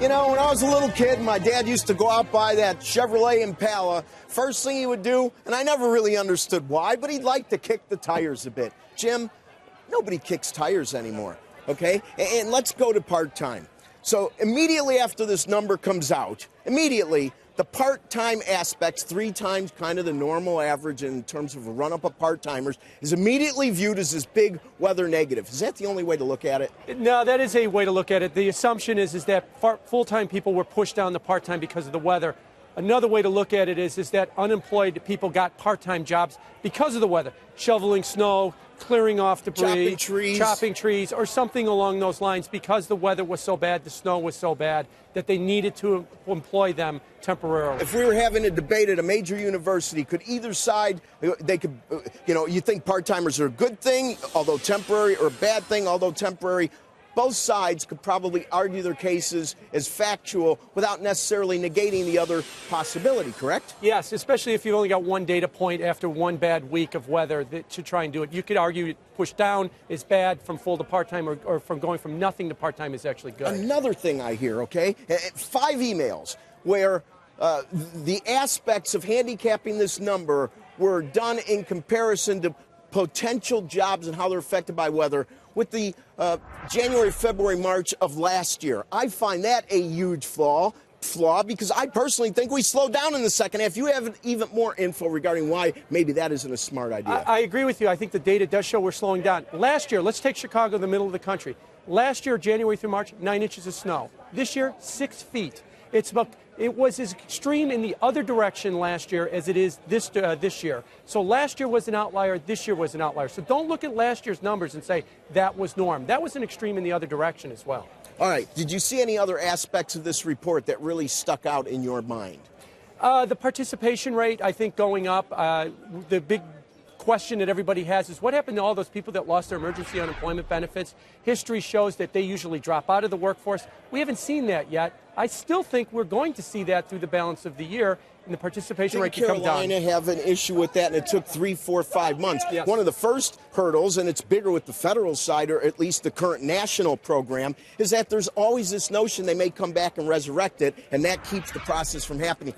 You know, when I was a little kid, my dad used to go out by that Chevrolet Impala. First thing he would do, and I never really understood why, but he'd like to kick the tires a bit. Jim, nobody kicks tires anymore, okay? And let's go to part-time. So immediately after this number comes out, immediately the part-time aspects, 3 times kind of the normal average in terms of a run-up of part-timers, is immediately viewed as this big weather negative. Is that the only way to look at it? No, that is a way to look at it. The assumption is that full-time people were pushed down to part-time because of the weather. Another way to look at it is that unemployed people got part-time jobs because of the weather, shoveling snow, clearing off debris, chopping trees, or something along those lines because the weather was so bad, the snow was so bad, that they needed to employ them temporarily. If we were having a debate at a major university, could either side, they could, you think part-timers are a good thing, although temporary, or a bad thing, although temporary? Both sides could probably argue their cases as factual without necessarily negating the other possibility, correct? Yes, especially if you've only got one data point after one bad week of weather to try and do it. You could argue push down is bad from full to part-time, or from going from nothing to part-time is actually good. Another thing I hear, okay, 5 emails where the aspects of handicapping this number were done in comparison to potential jobs and how they're affected by weather with the January, February, March of last year. I find that a huge flaw because I personally think we slowed down in the second half. You have even more info regarding why maybe that isn't a smart idea. I agree with you. I think the data does show we're slowing down. Last year, let's take Chicago, the middle of the country. Last year, January through March, 9 inches of snow. This year, 6 feet. It was as extreme in the other direction last year as it is this year. So last year was an outlier. This year was an outlier. So don't look at last year's numbers and say that was norm. That was an extreme in the other direction as well. All right. Did you see any other aspects of this report that really stuck out in your mind? The participation rate, I think, going up. The big question that everybody has is what happened to all those people that lost their emergency unemployment benefits? History shows that they usually drop out of the workforce. We haven't seen that yet. I still think we're going to see that through the balance of the year, and the participation rate to come down. Carolina have an issue with that, and it took 3, 4, 5 months. Yes. One of the first hurdles, and it's bigger with the federal side, or at least the current national program, is that there's always this notion they may come back and resurrect it, and that keeps the process from happening.